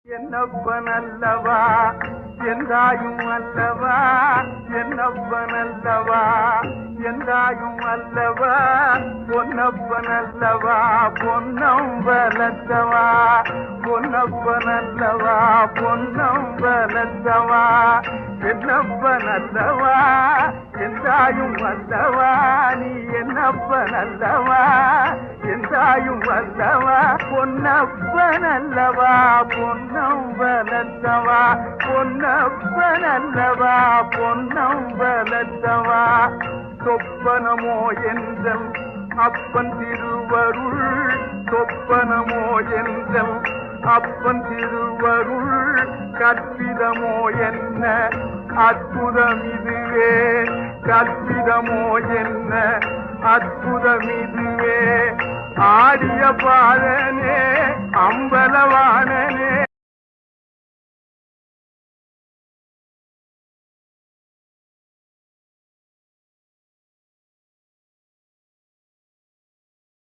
என்னப்பன் அல்லவா எந்தாயும் அல்லவா என்னப்பன் அல்லவா எந்தாயும் அல்லவா பொன்னப்பன் அல்லவா பொன்னம் வளர்த்தவா பொன்னப்பன் அல்லவா பொன்னம் வளர்த்தவா என்னப்பன் அல்லவா எந்தாயும் அல்லவா நீ என்னப்பன் அல்லவா எந்தாயும் அல்லவா பொன்னப்பன் அல்லவா பொன்னம் வளர்த்தவா பொன்னப்பன் அல்லவா பொன்னம் வளர்த்தவா சொப்பனமோ என்றல் அப்பன் திருவருள் சொப்பனமோ என்றல் அப்பன் திருவருள் கற்பிதமோ என்ன அற்புதம் இதுவே கற்பிதமோ என்ன அற்புதம் இதுவே ஆடிய பாலனே அம்பலவானனே